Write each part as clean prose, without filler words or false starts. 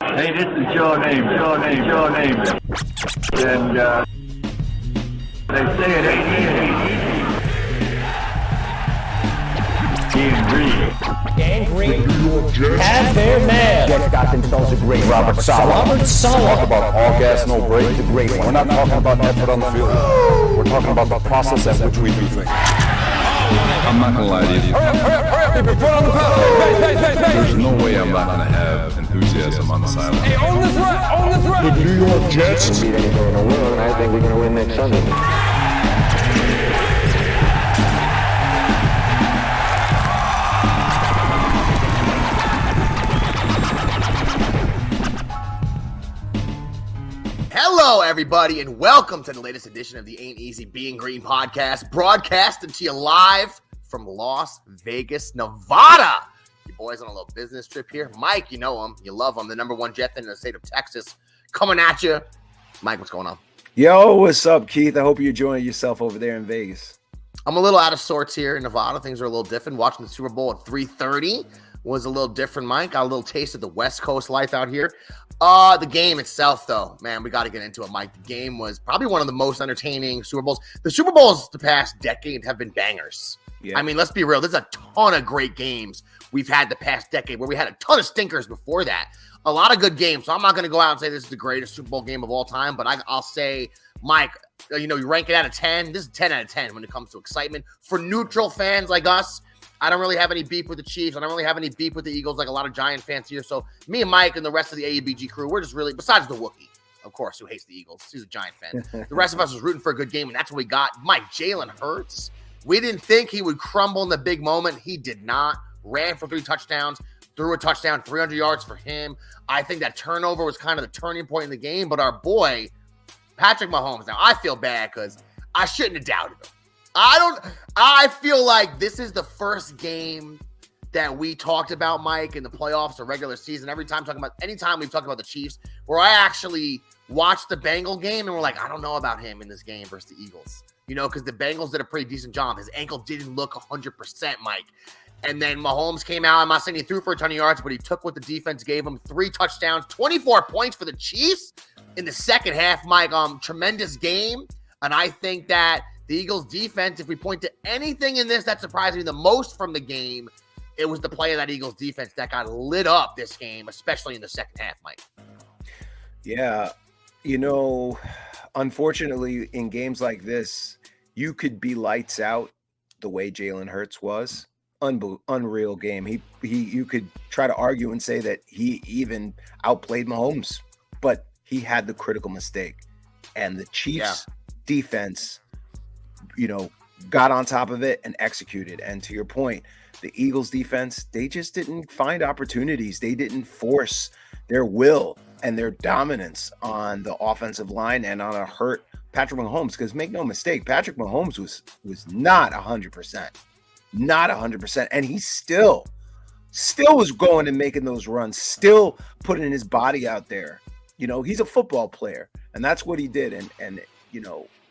Hey, this is your name. And they say it ain't easy. Being green. Gang have their man. Jets got themselves a great Robert Saleh. Talk about all gas, no break, the great one. We're not talking about effort on the field. We're talking about the process at which we do things. I'm not gonna lie to you. Hurry up, keep your foot on the pedal. There's no way I'm not gonna have enthusiasm on the sideline. Hey, own the threat. The New York Jets beat anything in the world, and I think we're going to win next Sunday. Hello, everybody, and welcome to the latest edition of the Ain't Easy Being Green podcast, broadcasting to you live from Las Vegas, Nevada. Your boys on a little business trip here. Mike, you know him. You love him. The number one jet in the state of Texas coming at you. Mike, what's going on? Yo, what's up, Keith? I hope you're enjoying yourself over there in Vegas. I'm a little out of sorts here in Nevada. Things are a little different. Watching the Super Bowl at 3:30 was a little different, Mike. Got a little taste of the West Coast life out here. The game itself, though, man, we got to get into it, Mike. The game was probably one of the most entertaining Super Bowls. The Super Bowls the past decade have been bangers. Yeah. I mean, let's be real. There's a ton of great games we've had the past decade where we had a ton of stinkers before that. A lot of good games. So I'm not going to go out and say this is the greatest Super Bowl game of all time, but I'll say, Mike, you rank it out of 10. This is 10 out of 10 when it comes to excitement. For neutral fans like us, I don't really have any beef with the Chiefs. I don't really have any beef with the Eagles like a lot of Giant fans here. So me and Mike and the rest of the A.B.E.G crew, we're just really, besides the Wookiee, of course, who hates the Eagles. He's a Giant fan. The rest of us was rooting for a good game, and that's what we got. Mike, Jalen Hurts. We didn't think he would crumble in the big moment. He did not. Ran for 3 touchdowns, threw a touchdown, 300 yards for him. I think that turnover was kind of the turning point in the game. But our boy, Patrick Mahomes, now I feel bad because I shouldn't have doubted him. I feel like this is the first game that we talked about, Mike, in the playoffs or regular season. Anytime we've talked about the Chiefs, where I actually watched the Bengal game and we're like, I don't know about him in this game versus the Eagles. Because the Bengals did a pretty decent job. His ankle didn't look 100%, Mike. And then Mahomes came out. I'm not saying he threw for a ton of yards, but he took what the defense gave him. 3 touchdowns, 24 points for the Chiefs in the second half, Mike. Tremendous game. And I think that the Eagles defense, if we point to anything in this that surprised me the most from the game, it was the play of that Eagles defense that got lit up this game, especially in the second half, Mike. Yeah. Unfortunately, in games like this, you could be lights out the way Jalen Hurts was. Unreal game. You could try to argue and say that he even outplayed Mahomes, but he had the critical mistake. And the Chiefs defense, got on top of it and executed. And to your point, the Eagles defense, they just didn't find opportunities. They didn't force their will and their dominance on the offensive line and on a hurt Patrick Mahomes. Because make no mistake, Patrick Mahomes was not 100%. Not 100%. And he still was going and making those runs, still putting his body out there. He's a football player, and that's what he did. And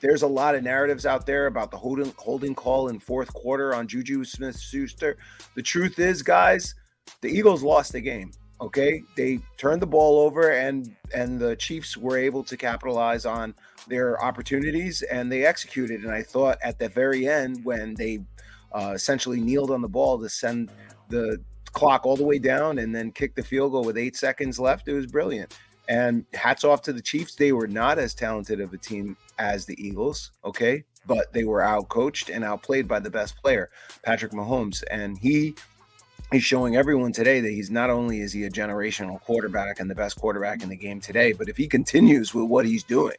there's a lot of narratives out there about the holding call in fourth quarter on Juju Smith-Schuster. The truth is, guys, the Eagles lost the game. Okay, they turned the ball over, and the Chiefs were able to capitalize on their opportunities, and they executed. And I thought at the very end, when they essentially kneeled on the ball to send the clock all the way down and then kick the field goal with 8 seconds left, it was brilliant. And hats off to the Chiefs. They were not as talented of a team as the Eagles, okay? But they were outcoached and outplayed by the best player, Patrick Mahomes. And he's showing everyone today that he's not only is he a generational quarterback and the best quarterback in the game today, but if he continues with what he's doing,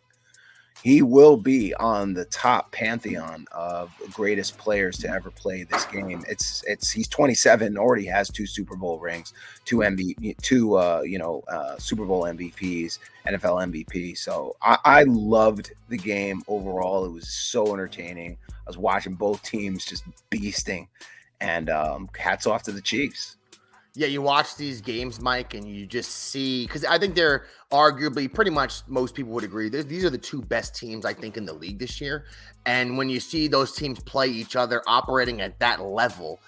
he will be on the top pantheon of greatest players to ever play this game. He's 27, already has 2 Super Bowl rings, 2 Super Bowl MVPs, NFL MVP. So I loved the game overall. It was so entertaining. I was watching both teams just beasting, and hats off to the Chiefs. Yeah, you watch these games, Mike, and you just see, because I think they're arguably, pretty much most people would agree, these are the 2 best teams, I think, in the league this year. And when you see those teams play each other operating at that level,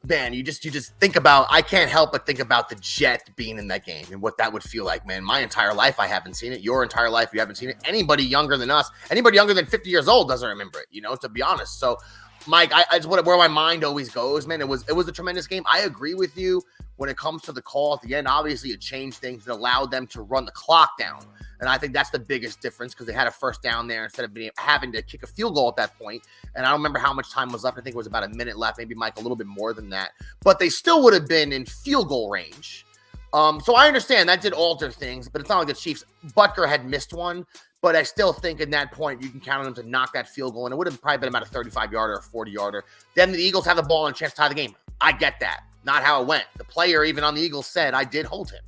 man, you just think about, I can't help but think about the Jet being in that game and what that would feel like, man. My entire life, I haven't seen it. Your entire life, you haven't seen it. Anybody younger than us, anybody younger than 50 years old doesn't remember it, to be honest. So, Mike, it's where my mind always goes, man. It was a tremendous game. I agree with you when it comes to the call at the end. Obviously, it changed things. It allowed them to run the clock down. And I think that's the biggest difference because they had a first down there instead of having to kick a field goal at that point. And I don't remember how much time was left. I think it was about a minute left, maybe, Mike, a little bit more than that. But they still would have been in field goal range. So I understand that did alter things, but it's not like the Chiefs. Butker had missed one. But I still think at that point, you can count on them to knock that field goal. And it would have probably been about a 35-yarder or 40-yarder. Then the Eagles have the ball and a chance to tie the game. I get that. Not how it went. The player, even on the Eagles, said, I did hold him.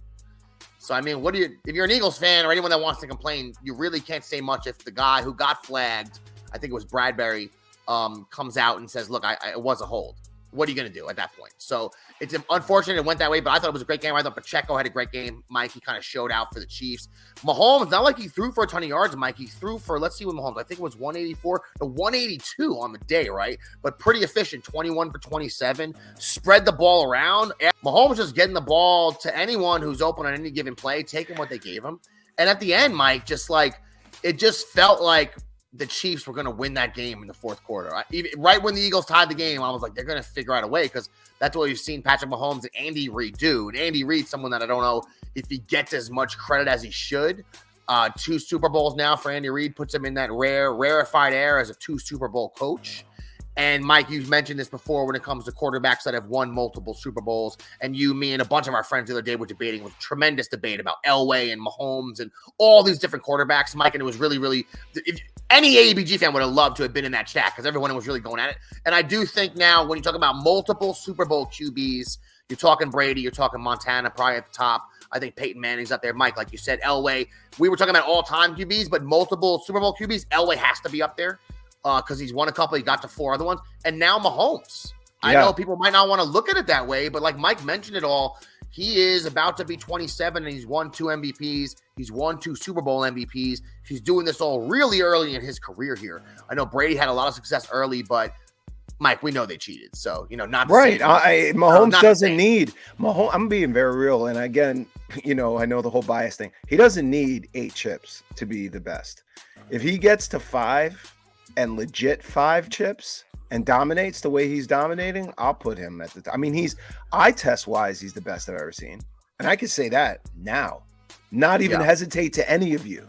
So, I mean, if you're an Eagles fan or anyone that wants to complain, you really can't say much if the guy who got flagged, I think it was Bradbury, comes out and says, look, it was a hold. What are you going to do at that point? So it's unfortunate it went that way, but I thought it was a great game. I thought Pacheco had a great game. Mike, he kind of showed out for the Chiefs. Mahomes, not like he threw for a ton of yards, Mike. He threw for, let's see what Mahomes, I think it was 184 to 182 on the day, right? But pretty efficient, 21 for 27. Spread the ball around. Mahomes just getting the ball to anyone who's open on any given play, taking what they gave him. And at the end, Mike, it just felt like the Chiefs were going to win that game in the fourth quarter. Right when the Eagles tied the game, I was like, they're going to figure out a way because that's what we've seen Patrick Mahomes and Andy Reid do. And Andy Reid's someone that I don't know if he gets as much credit as he should. 2 Super Bowls now for Andy Reid puts him in that rarefied air as a 2 Super Bowl coach. And Mike, you've mentioned this before when it comes to quarterbacks that have won multiple Super Bowls. And you, me, and a bunch of our friends the other day were debating with tremendous debate about Elway and Mahomes and all these different quarterbacks, Mike. And it was really, really, any A.B.G fan would have loved to have been in that chat because everyone was really going at it. And I do think now when you talk about multiple Super Bowl QBs, you're talking Brady, you're talking Montana probably at the top. I think Peyton Manning's up there. Mike, like you said, Elway. We were talking about all-time QBs, but multiple Super Bowl QBs. Elway has to be up there. Because he's won a couple, he got to 4 other ones, and now Mahomes. Yeah. I know people might not want to look at it that way, but like Mike mentioned it all, he is about to be 27, and he's won 2 MVPs. He's won 2 Super Bowl MVPs. He's doing this all really early in his career here. I know Brady had a lot of success early, but Mike, we know they cheated, so not right. Mahomes doesn't need Mahomes. I'm being very real, and again, I know the whole bias thing. He doesn't need 8 chips to be the best. If he gets to 5. And legit 5 chips and dominates the way he's dominating, I'll put him at the top. I mean, eye test wise, he's the best I've ever seen. And I can say that now, not even hesitate to any of you.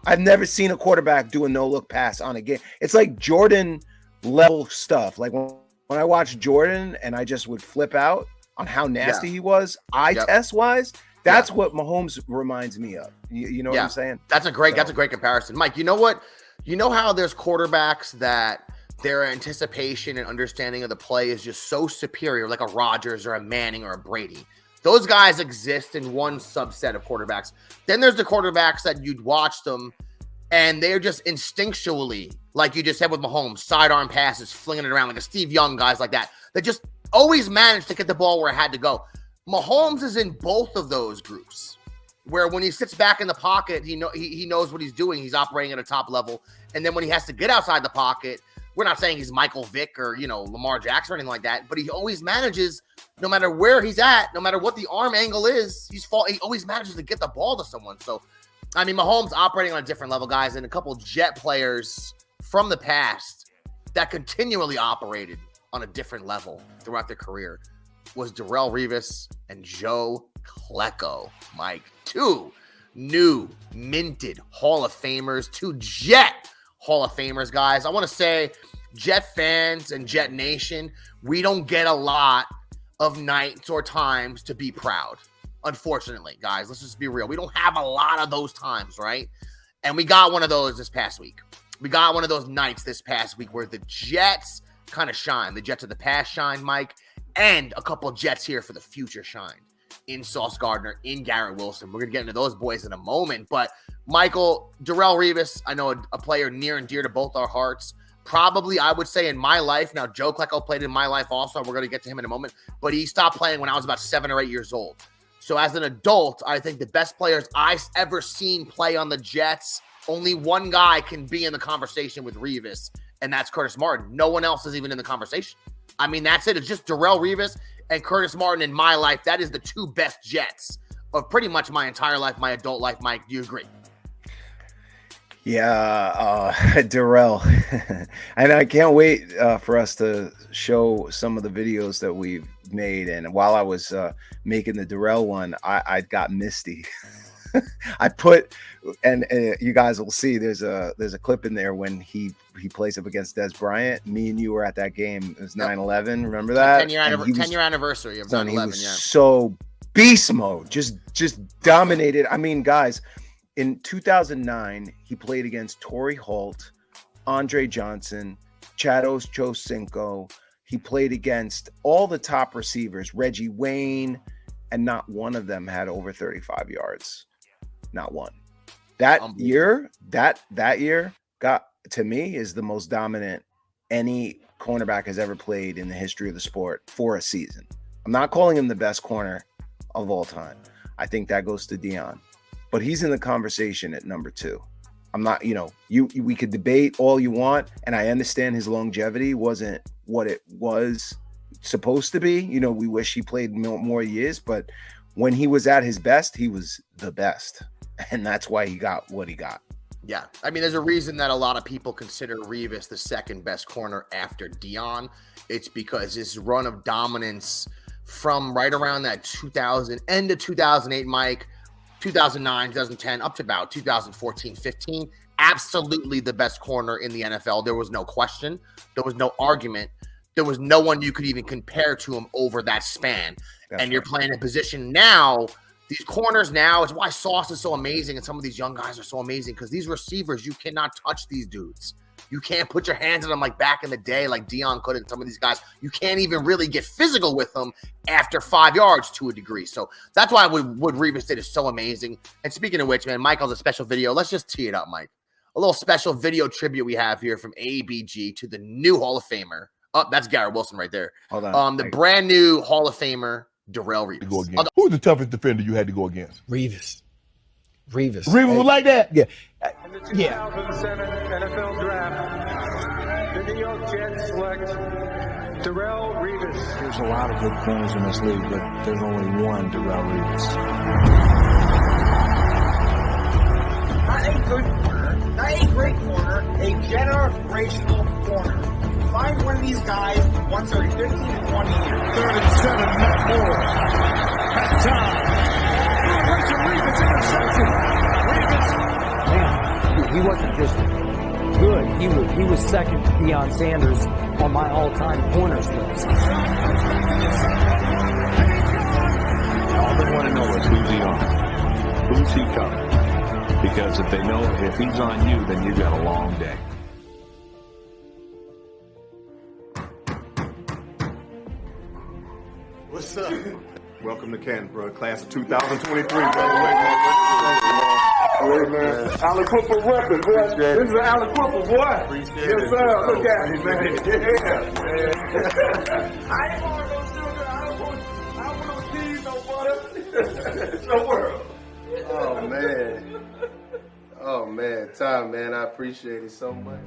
I've never seen a quarterback do a no-look pass on a game. It's like Jordan level stuff. Like when I watched Jordan and I just would flip out on how nasty he was, eye test wise, that's what Mahomes reminds me of. You know what I'm saying? That's a great comparison. Mike, you know what? You know how there's quarterbacks that their anticipation and understanding of the play is just so superior, like a Rodgers or a Manning or a Brady. Those guys exist in one subset of quarterbacks. Then there's the quarterbacks that you'd watch them, and they're just instinctually, like you just said with Mahomes, sidearm passes, flinging it around like a Steve Young, guys like that. They just always managed to get the ball where it had to go. Mahomes is in both of those groups, where when he sits back in the pocket, he knows what he's doing. He's operating at a top level. And then when he has to get outside the pocket, we're not saying he's Michael Vick or, Lamar Jackson or anything like that, but he always manages, no matter where he's at, no matter what the arm angle is, he always manages to get the ball to someone. So, I mean, Mahomes operating on a different level, guys, and a couple Jet players from the past that continually operated on a different level throughout their career was Darrelle Revis and Joe Klecko, Mike. 2 new minted Hall of Famers, 2 Jet Hall of Famers, guys. I want to say, Jet fans and Jet Nation, we don't get a lot of nights or times to be proud. Unfortunately, guys, let's just be real. We don't have a lot of those times, right? And we got one of those this past week. We got one of those nights this past week where the Jets kind of shine. The Jets of the past shine, Mike, and a couple of Jets here for the future shine. In Sauce Gardner, in Garrett Wilson. We're going to get into those boys in a moment. But, Michael, Darrelle Revis, I know a player near and dear to both our hearts. Probably, I would say, in my life. Now, Joe Klecko played in my life also. We're going to get to him in a moment. But he stopped playing when I was about 7 or 8 years old. So, as an adult, I think the best players I've ever seen play on the Jets, only one guy can be in the conversation with Revis, and that's Curtis Martin. No one else is even in the conversation. I mean, that's it. It's just Darrelle Revis and Curtis Martin in my life. That is the two best Jets of pretty much my entire life, my adult life. Mike, do you agree? Yeah, Darrell. And I can't wait for us to show some of the videos that we've made. And while I was making the Darrell one, I got misty. I put, and you guys will see, there's a clip in there when he plays up against Des Bryant. Me and you were at that game. It was 9/11. Remember that? 10-year anniversary of 9/11. He was so beast mode, just dominated. I mean, guys, in 2009, he played against Torrey Holt, Andre Johnson, Chados Chocinco. He played against all the top receivers, Reggie Wayne, and not one of them had over 35 yards. Not one. That year, that year got, to me, is the most dominant any cornerback has ever played in the history of the sport for a season. I'm not calling him the best corner of all time. I think that goes to Deion, but he's in the conversation at number 2. I'm not, we could debate all you want, and I understand his longevity wasn't what it was supposed to be. We wish he played more years, but when he was at his best, he was the best. And that's why he got what he got. Yeah. I mean, there's a reason that a lot of people consider Revis the second best corner after Deion. It's because his run of dominance from right around that end of 2008, Mike, 2009, 2010, up to about 2014, 15, absolutely the best corner in the NFL. There was no question. There was no argument. There was no one you could even compare to him over that span. And you're playing a position now. These corners now, it's why Sauce is so amazing and some of these young guys are so amazing, because these receivers, you cannot touch these dudes. You can't put your hands on them like back in the day, like Deion could, and some of these guys. You can't even really get physical with them after 5 yards to a degree. So that's why what Revis did is so amazing. And speaking of which, man, Michael's a special video. Let's just tee it up, Mike. A little special video tribute we have here from A.B.E.G to the new Hall of Famer. Oh, that's Garrett Wilson right there. Hold on. The brand new Hall of Famer, Darrelle Revis. Who's the toughest defender you had to go against? Revis. Revis was like that? Yeah. In the 2007 NFL Draft, the New York Jets select Darrelle Revis. There's a lot of good corners in this league, but there's only one Darrelle Revis. Not a good corner, not a great corner, a generational corner. Find one of these guys once every 15 to 20 years. 37, not more. That's time. Revis interception. Man, he wasn't just good. He was second to Deion Sanders on my all-time corners list. All they want to know is who's he on? Who's he covering? Because if they know if he's on you, then you've got a long day. What's up? Welcome to Canberra, class of 2023, by the way. Hey, man. Alan Cooper repping, boy. This is Alan Cooper, boy. Appreciate yes, sir. Look at me, man. Yeah. I ain't want no sugar. I don't want no cheese, no butter. No world. Oh, man. Tom, man, I appreciate it so much.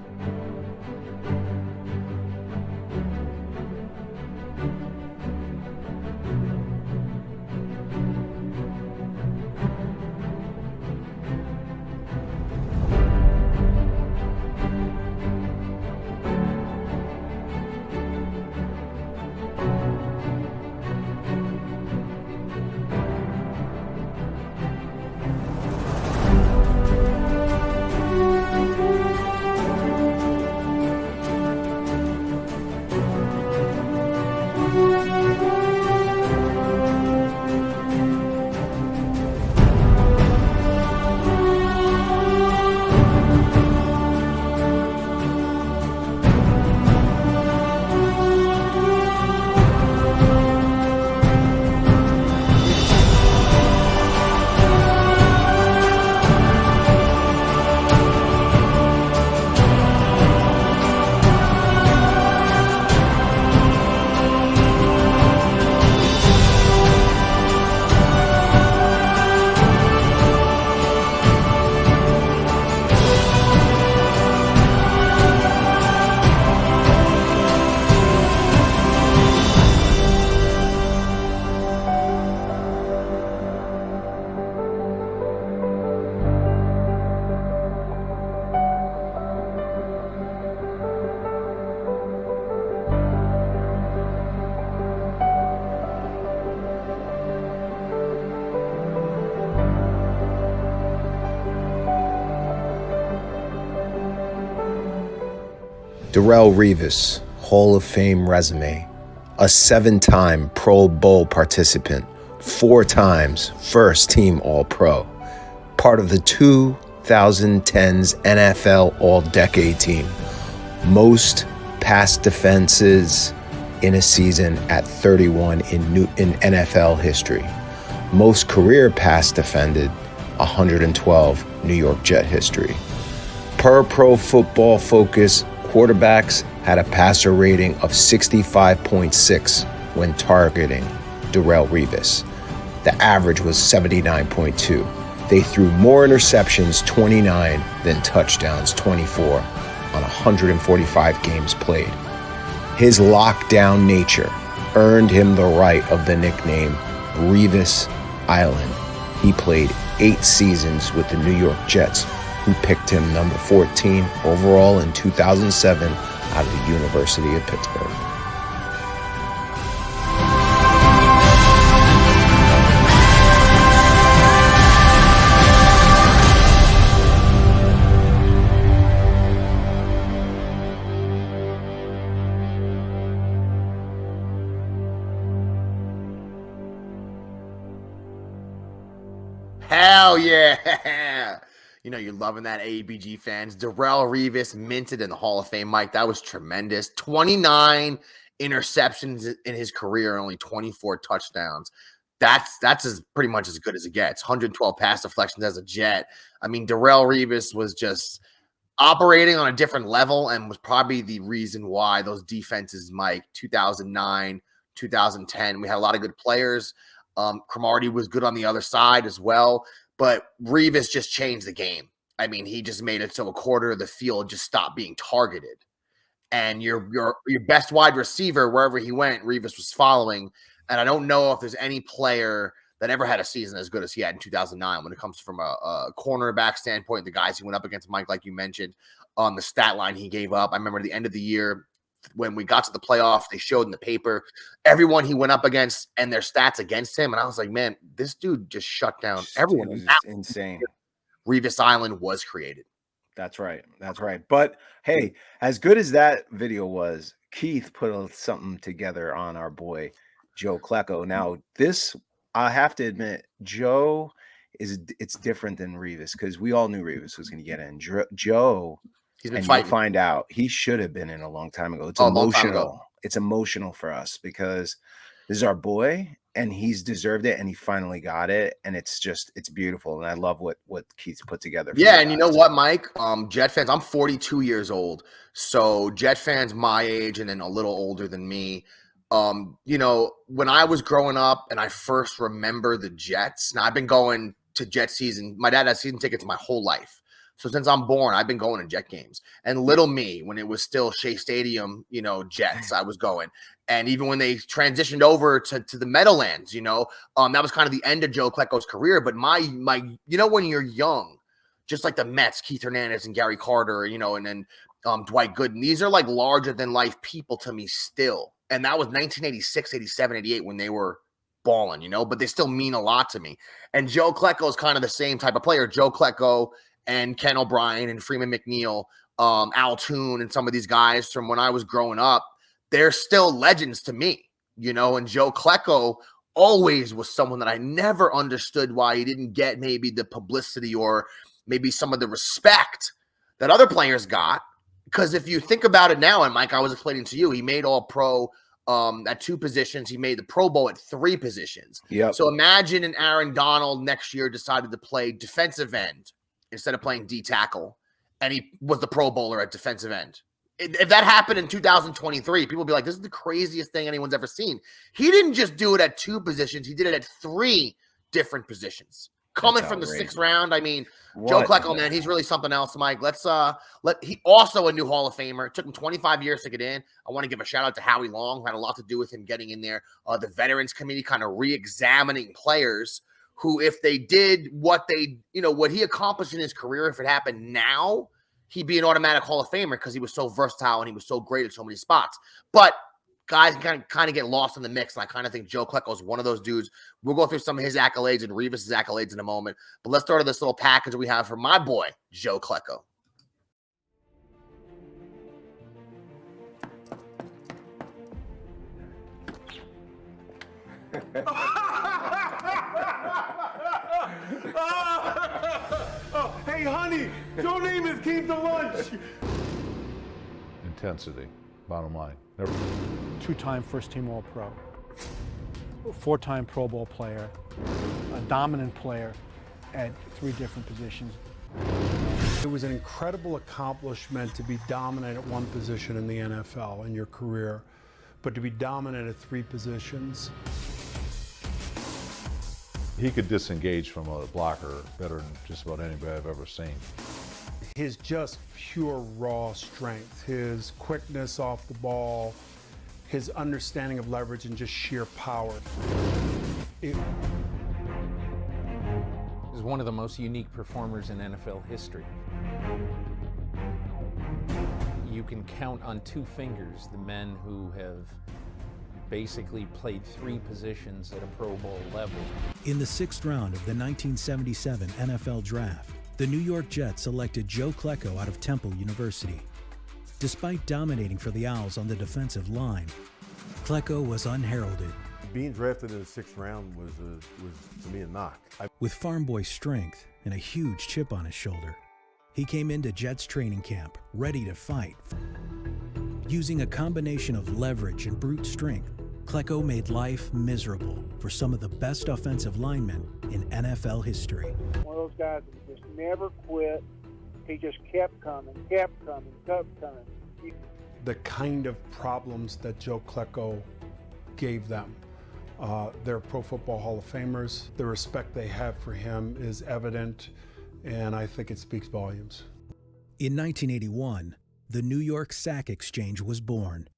Darrelle Revis, Hall of Fame resume, a 7-time Pro Bowl participant, 4 times first team All-Pro, part of the 2010's NFL All-Decade team, most pass defenses in a season at 31 in NFL history, most career pass defended, 112 New York Jet history. Per Pro Football Focus, quarterbacks had a passer rating of 65.6 when targeting Darrelle Revis. The average was 79.2. They threw more interceptions, 29, than touchdowns, 24, on 145 games played. His lockdown nature earned him the right of the nickname Revis Island. He played 8 seasons with the New York Jets, who picked him number 14 overall in 2007 out of the University of Pittsburgh. Hell yeah. You know, you're loving that, A.B.G fans. Darrelle Revis minted in the Hall of Fame, Mike. That was tremendous. 29 interceptions in his career and only 24 touchdowns. That's as pretty much as good as it gets. 112 pass deflections as a Jet. I mean, Darrelle Revis was just operating on a different level and was probably the reason why those defenses, Mike, 2009, 2010, we had a lot of good players. Cromartie was good on the other side as well. But Revis just changed the game. I mean, he just made it so a quarter of the field just stopped being targeted. And your best wide receiver, wherever he went, Revis was following. And I don't know if there's any player that ever had a season as good as he had in 2009 when it comes from a cornerback standpoint, the guys he went up against, Mike, like you mentioned, on the stat line he gave up. I remember at the end of the year when we got to the playoff, they showed in the paper everyone he went up against and their stats against him. And I was like, man, this dude just shut down everyone. It was insane. Revis Island was created. That's right. That's right. But hey, as good as that video was, Keith put something together on our boy Joe Klecko. Now, this, I have to admit, Joe it's different than Revis, because we all knew Revis was going to get in. Joe, he's been and fighting. You'll find out he should have been in a long time ago. It's long time emotional. ago. It's emotional for us because this is our boy, and he's deserved it, and he finally got it, and it's beautiful, and I love what Keith put together. Yeah, and you know what, Mike? Jet fans, I'm 42 years old, so Jet fans my age and then a little older than me. You know, when I was growing up and I first remember the Jets, now I've been going to Jet season. My dad has season tickets my whole life. So since I'm born, I've been going to Jet games. And little me, when it was still Shea Stadium, you know, Jets, I was going. And even when they transitioned over to the Meadowlands, you know, that was kind of the end of Joe Klecko's career. But my, you know, when you're young, just like the Mets, Keith Hernandez and Gary Carter, you know, and then Dwight Gooden, these are like larger than life people to me still. And that was 1986, 87, 88 when they were balling, you know, but they still mean a lot to me. And Joe Klecko is kind of the same type of player. Joe Klecko and Ken O'Brien and Freeman McNeil, Al Toon, and some of these guys from when I was growing up, they're still legends to me, you know, and Joe Klecko always was someone that I never understood why he didn't get maybe the publicity or maybe some of the respect that other players got. Because if you think about it now, and Mike, I was explaining to you, he made All-Pro at 2 positions. He made the Pro Bowl at 3 positions. Yep. So imagine an Aaron Donald next year decided to play defensive end instead of playing D tackle, and he was the Pro Bowler at defensive end. If that happened in 2023, people would be like, this is the craziest thing anyone's ever seen. He didn't just do it at 2 positions. He did it at 3 different positions. Coming from the 6th round, I mean, Joe Klecko, man, he's really something else, Mike. He also a new Hall of Famer. It took him 25 years to get in. I want to give a shout out to Howie Long, who had a lot to do with him getting in there. The Veterans Committee kind of re-examining players who, if they did what they, you know, what he accomplished in his career, if it happened now, he'd be an automatic Hall of Famer because he was so versatile and he was so great at so many spots. But guys can kind of get lost in the mix, and I kind of think Joe Klecko is one of those dudes. We'll go through some of his accolades and Revis's accolades in a moment, but let's start with this little package we have for my boy, Joe Klecko. Oh, hey, honey, Joe Namath came to lunch. Intensity, bottom line. Never. Two-time first-team All-Pro, four-time Pro Bowl player, a dominant player at 3 different positions. It was an incredible accomplishment to be dominant at one position in the NFL in your career, but to be dominant at 3 positions. He could disengage from a blocker better than just about anybody I've ever seen. His just pure raw strength, his quickness off the ball, his understanding of leverage and just sheer power. He's one of the most unique performers in NFL history. You can count on 2 fingers the men who have basically played 3 positions at a Pro Bowl level. In the 6th round of the 1977 NFL Draft, the New York Jets selected Joe Klecko out of Temple University. Despite dominating for the Owls on the defensive line, Klecko was unheralded. Being drafted in the 6th round was to me a knock. With farm boy strength and a huge chip on his shoulder, he came into Jets training camp ready to fight. Using a combination of leverage and brute strength, Klecko made life miserable for some of the best offensive linemen in NFL history. One of those guys that just never quit. He just kept coming, kept coming, kept coming. The kind of problems that Joe Klecko gave them. They're Pro Football Hall of Famers. The respect they have for him is evident, and I think it speaks volumes. In 1981, the New York Sack Exchange was born.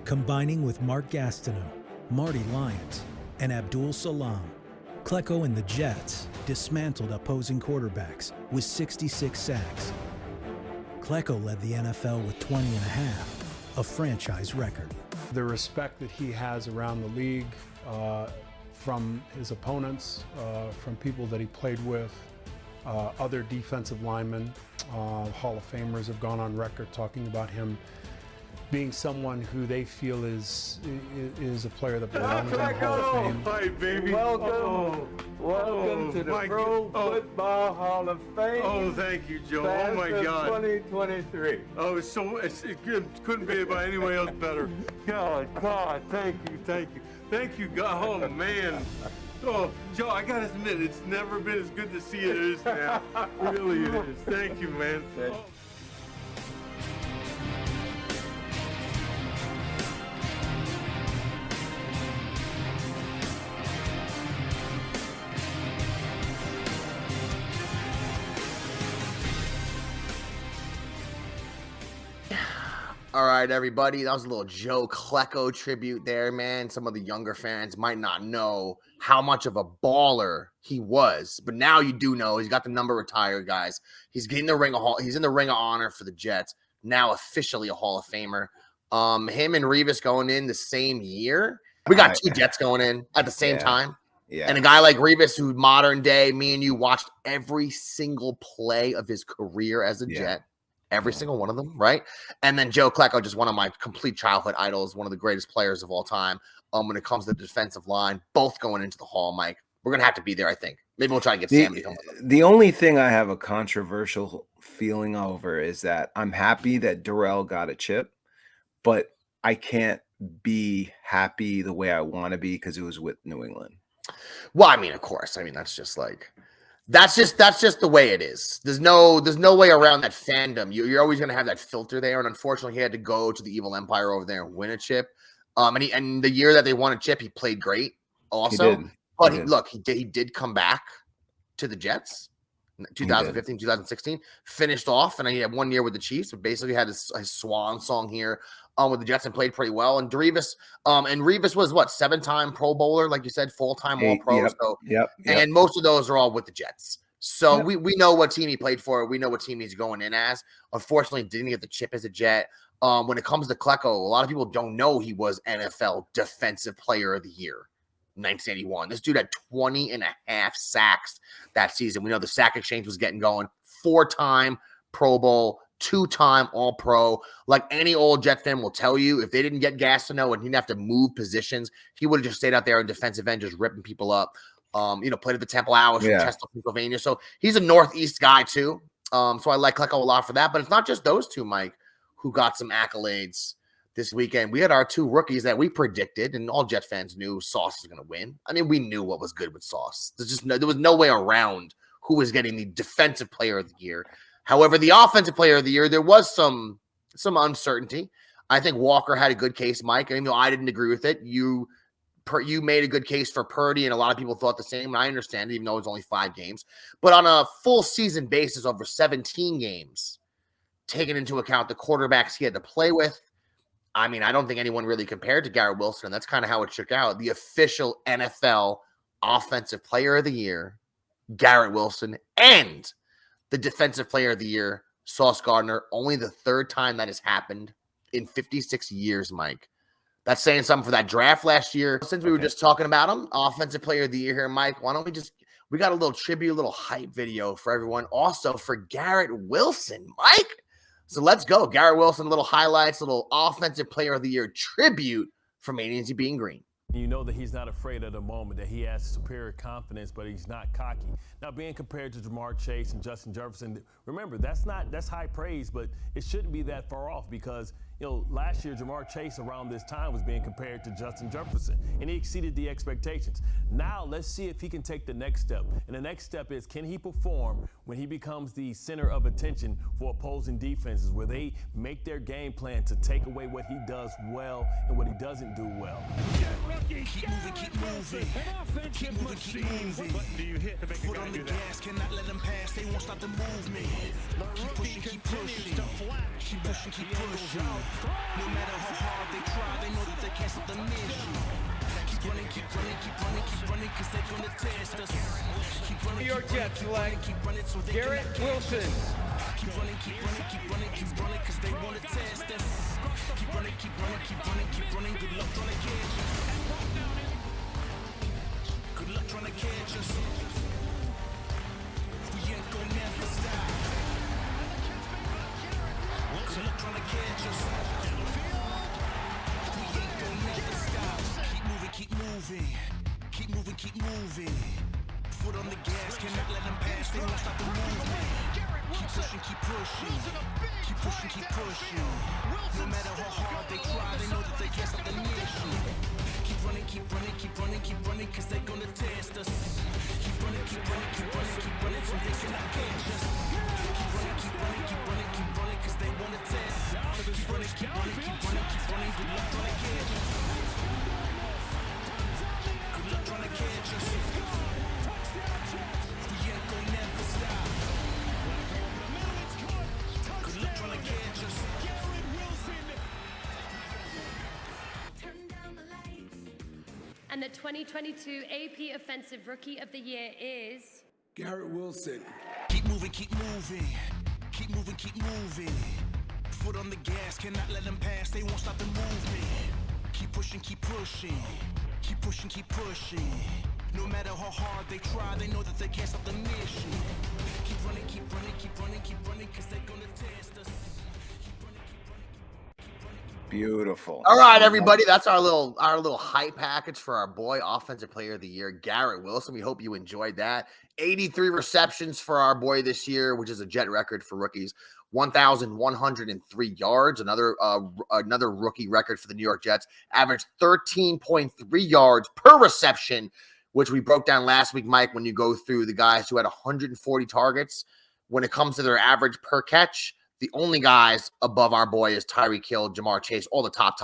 Combining with Mark Gastineau, Marty Lyons, and Abdul Salam, Klecko and the Jets dismantled opposing quarterbacks with 66 sacks. Klecko led the NFL with 20 and a half, a franchise record. The respect that he has around the league, from his opponents, from people that he played with, other defensive linemen, Hall of Famers have gone on record talking about him being someone who they feel is a player that belongs in the Hall of Fame. Hi, baby. Welcome to the Pro Football Hall of Fame. Oh, thank you, Joe. Class Oh, my of God. 2023. Oh, it couldn't be by anybody else better. God, thank you. Thank you, God. Oh, man. Oh, Joe, I gotta admit, it's never been as good to see it as it is now. Really, it is. Thank you, man. Oh. All right, everybody. That was a little Joe Klecko tribute there, man. Some of the younger fans might not know how much of a baller he was, but now you do know. He's got the number retired, guys. He's getting the ring of Hall. He's in the Ring of Honor for the Jets. Now officially a Hall of Famer. Him and Revis going in the same year. We got 2 Jets going in at the same time. Yeah. And a guy like Revis, who modern day, me and you watched every single play of his career as a Jet. Every single one of them, right? And then Joe Klecko, just one of my complete childhood idols, one of the greatest players of all time. When it comes to the defensive line, both going into the Hall, Mike. We're going to have to be there, I think. Maybe we'll try to get Sam to come with us. The only thing I have a controversial feeling over is that I'm happy that Darrell got a chip, but I can't be happy the way I want to be because it was with New England. Well, I mean, of course. I mean, that's just the way it is. There's no way around that fandom. You're always going to have that filter there. And unfortunately, he had to go to the Evil Empire over there and win a chip. And the year that they won a chip, he played great also. He did come back to the Jets. 2015, 2016, finished off, and he had 1 year with the Chiefs, but basically had his swan song here with the Jets and played pretty well. And Revis was what, 7-time Pro Bowler, like you said, full-time All-Pro. And most of those are all with the Jets. So we know what team he played for. We know what team he's going in as. Unfortunately, didn't get the chip as a Jet. When it comes to Klecko, a lot of people don't know he was NFL Defensive Player of the Year. 1981. This dude had 20 and a half sacks that season. We know the sack exchange was getting going. 4-time Pro Bowl two-time All-Pro. Like any old Jet fan will tell you, if they didn't get Gastineau and he didn't have to move positions, he would have just stayed out there in defensive end, just ripping people up. Played at the Temple Owls from Chester, Pennsylvania. So he's a Northeast guy too. So I like Klecko a lot for that. But it's not just those two, Mike, who got some accolades this weekend. We had our two rookies that we predicted, and all Jet fans knew Sauce was going to win. I mean, we knew what was good with Sauce. There was no way around who was getting the Defensive Player of the Year. However, the Offensive Player of the Year, there was some uncertainty. I think Walker had a good case, Mike. And even though I didn't agree with it, you made a good case for Purdy, and a lot of people thought the same. And I understand it, even though it was only 5 games. But on a full season basis, over 17 games, taking into account the quarterbacks he had to play with, I mean, I don't think anyone really compared to Garrett Wilson. And that's kind of how it shook out. The official NFL Offensive Player of the Year, Garrett Wilson, and the Defensive Player of the Year, Sauce Gardner. Only the 3rd time that has happened in 56 years, Mike. That's saying something for that draft last year. Since we were just talking about him, Offensive Player of the Year here, Mike, why don't we got a little tribute, a little hype video for everyone. Also for Garrett Wilson, Mike. So let's go. Garrett Wilson, little highlights, little Offensive Player of the Year tribute from A.B.E.G being green. You know that he's not afraid of the moment, that he has superior confidence, but he's not cocky. Now, being compared to Jamar Chase and Justin Jefferson, remember, that's high praise, but it shouldn't be that far off because, last year, Jamar Chase around this time was being compared to Justin Jefferson, and he exceeded the expectations. Now, let's see if he can take the next step. And the next step is, can he perform when he becomes the center of attention for opposing defenses, where they make their game plan to take away what he does well and what he doesn't do well? Keep moving, keep moving. Keep moving, keep moving. Do you hit to make Foot on the gas, cannot let them pass. They won't stop the movement. Keep pushing, keep pushing. Keep pushing, keep pushing. No matter how hard they try, they know that they can't stop the mission. Keep running, keep running, keep running, keep running, cause they're gonna test us. Keep running, New York Jets select keep running, so they Garrett Wilson. Keep running, keep running, keep running, keep running, cause they wanna test us. Keep running, keep running, keep running, keep running. Good luck trying to catch us. Good luck trying to catch us. We ain't gonna never stop. Good luck trying to catch us. We ain't gonna never stop. Keep moving, keep moving. Keep moving, keep moving. Foot on the gas, cannot let them pass. They won't stop the movement. Keep pushing, keep pushing. Keep pushing, keep pushing. No matter how hard they try, they know that they can't stop the mission. Keep running, keep running, keep running, keep running, cause they're gonna test us. Keep running, keep running, keep running, keep running, so they cannot catch us. Keep running, keep running, keep running, keep running, cause they wanna test. Keep running, keep running, keep running, keep running, good luck trying to catch us. Good luck trying to catch us. We ain't gonna never stop. Good luck trying to catch us. And the 2022 AP Offensive Rookie of the Year is Garrett Wilson. Keep moving, keep moving. Keep moving, keep moving. Foot on the gas, cannot let them pass. They won't stop the movement. Keep pushing, keep pushing. Keep pushing, keep pushing. No matter how hard they try, they know that they can't stop the mission. Keep running, keep running, keep running, keep running, cause they're gonna test us. Beautiful. All right, everybody. That's our little hype package for our boy, Offensive Player of the Year, Garrett Wilson. We hope you enjoyed that. 83 receptions for our boy this year, which is a Jet record for rookies. 1,103 yards, another rookie record for the New York Jets. Averaged 13.3 yards per reception, which we broke down last week, Mike, when you go through the guys who had 140 targets. When it comes to their average per catch, the only guys above our boy is Tyreek Hill, Jamar Chase, all the top.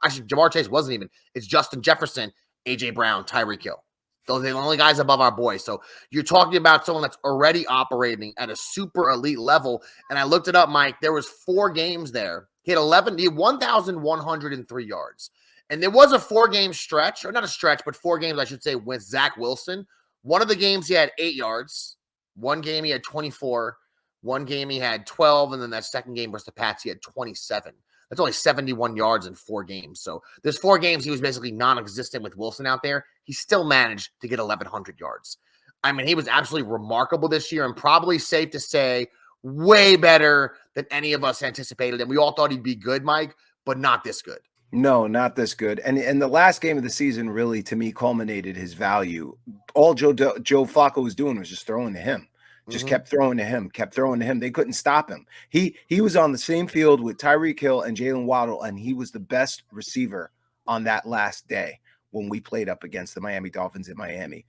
Actually, Jamar Chase wasn't even. It's Justin Jefferson, A.J. Brown, Tyreek Hill. Those are the only guys above our boy. So you're talking about someone that's already operating at a super elite level. And I looked it up, Mike. There was 4 games there. He had 1,103 yards. And there was a 4-game stretch, or not a stretch, but 4 games, I should say, with Zach Wilson. One of the games he had 8 yards. One game he had 24. One game he had 12, and then that second game versus the Pats, he had 27. That's only 71 yards in 4 games. So there's 4 games he was basically non-existent with Wilson out there. He still managed to get 1,100 yards. I mean, he was absolutely remarkable this year, and probably safe to say way better than any of us anticipated. And we all thought he'd be good, Mike, but not this good. No, not this good. And the last game of the season really, to me, culminated his value. All Joe Flacco was doing was just throwing to him. Just kept throwing to him, kept throwing to him. They couldn't stop him. He was on the same field with Tyreek Hill and Jalen Waddle, and he was the best receiver on that last day when we played up against the Miami Dolphins in Miami.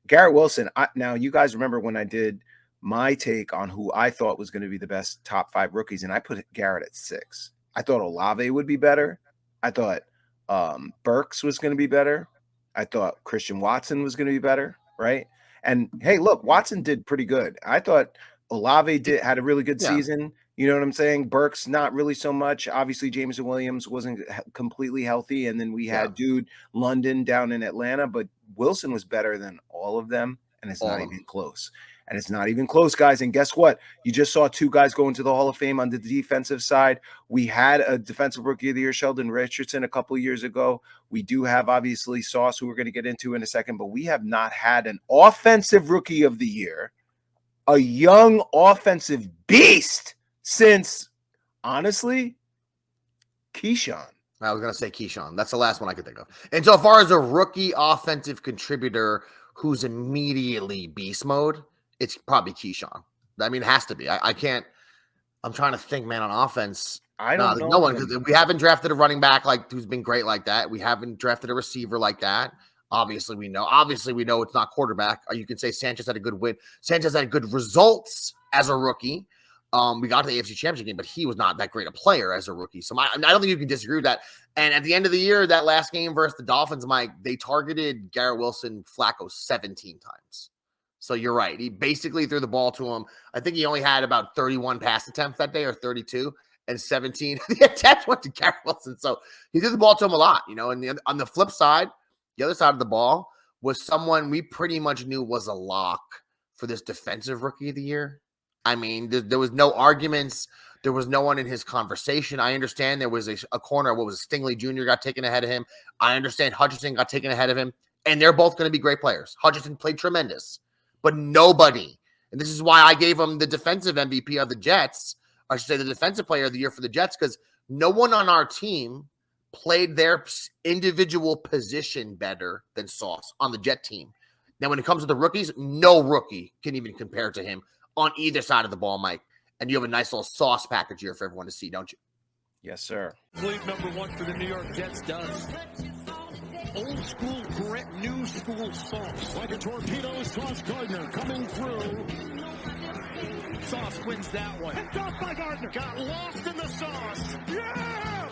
Garrett Wilson, now you guys remember when I did my take on who I thought was going to be the best top 5 rookies, and I put Garrett at 6. I thought Olave would be better. I thought Burks was going to be better. I thought Christian Watson was going to be better, right? And hey, look, Watson did pretty good. I thought Olave had a really good season. You know what I'm saying? Burks, not really so much. Obviously, Jameson Williams wasn't completely healthy. And then we had London down in Atlanta, but Wilson was better than all of them. And it's not even close. And it's not even close, guys. And guess what? You just saw 2 guys go into the Hall of Fame on the defensive side. We had a defensive rookie of the year, Sheldon Richardson, a couple of years ago. We do have, obviously, Sauce, who we're going to get into in a second. But we have not had an offensive rookie of the year, a young offensive beast since, honestly, Keyshawn. I was going to say Keyshawn. That's the last one I could think of. And so far as a rookie offensive contributor who's immediately beast mode, it's probably Keyshawn. I mean, it has to be. I can't. I'm trying to think, man, on offense. I don't know. No one, because we haven't drafted a running back who's been great like that. We haven't drafted a receiver like that. Obviously, we know it's not quarterback. Or you can say Sanchez had a good win. Sanchez had good results as a rookie. We got to the AFC Championship game, but he was not that great a player as a rookie. So I don't think you can disagree with that. And at the end of the year, that last game versus the Dolphins, Mike, they targeted Garrett Wilson, Flacco 17 times. So you're right. He basically threw the ball to him. I think he only had about 31 pass attempts that day or 32, and 17 the attempts went to Garrett Wilson. So he threw the ball to him a lot, you know. And on the flip side, the other side of the ball was someone we pretty much knew was a lock for this defensive rookie of the year. I mean, there was no arguments. There was no one in his conversation. I understand there was a corner. What was it? Stingley Jr. got taken ahead of him. I understand Hutchinson got taken ahead of him. And they're both going to be great players. Hutchinson played tremendous. But nobody, and this is why I gave him the defensive MVP of the Jets, I should say the defensive player of the year for the Jets, because no one on our team played their individual position better than Sauce on the Jet team. Now, when it comes to the rookies, no rookie can even compare to him on either side of the ball, Mike. And you have a nice little Sauce package here for everyone to see, don't you? Yes, sir. Lead number 1 for the New York Jets does. Old school grit, new school Sauce. Like a torpedo, Sauce Gardner coming through. Sauce wins that one. Picked off by Gardner. Got lost in the sauce. Yeah!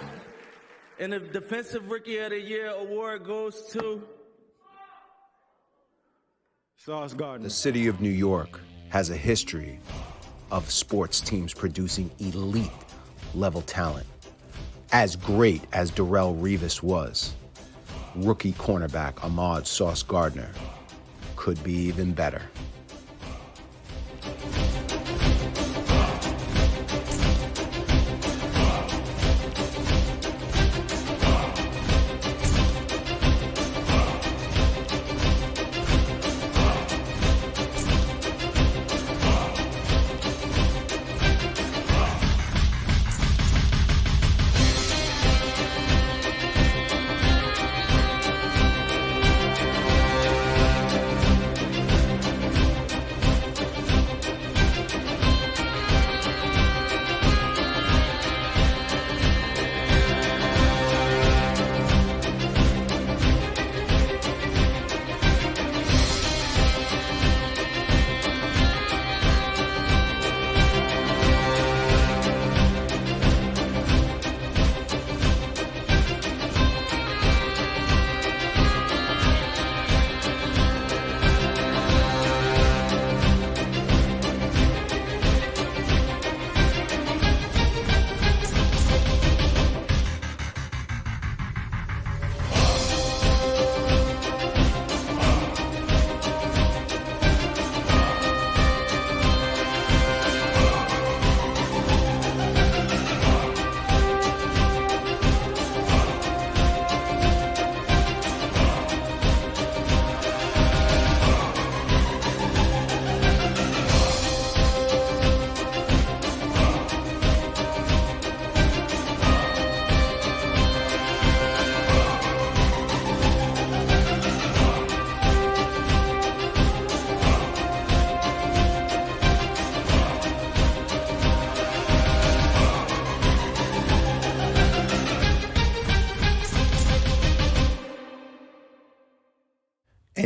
And the Defensive Rookie of the Year award goes to Sauce Gardner. The city of New York has a history of sports teams producing elite level talent. As great as Darrelle Revis was, rookie cornerback Ahmad Sauce Gardner could be even better.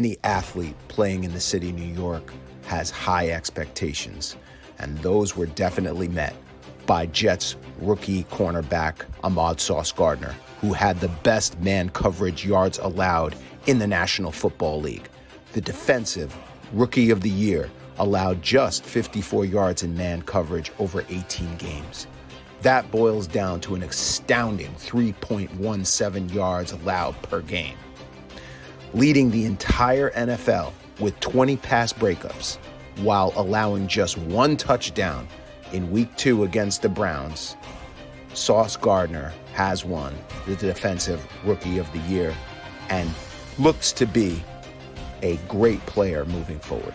any athlete playing in the city of New York has high expectations, and those were definitely met by Jets rookie cornerback Ahmad Sauce Gardner, who had the best man coverage yards allowed in the National Football League. The defensive rookie of the year allowed just 54 yards in man coverage over 18 games. That boils down to an astounding 3.17 yards allowed per game, leading the entire NFL with 20 pass breakups while allowing just 1 touchdown in Week 2 against the Browns. Sauce Gardner has won the Defensive Rookie of the Year and looks to be a great player moving forward.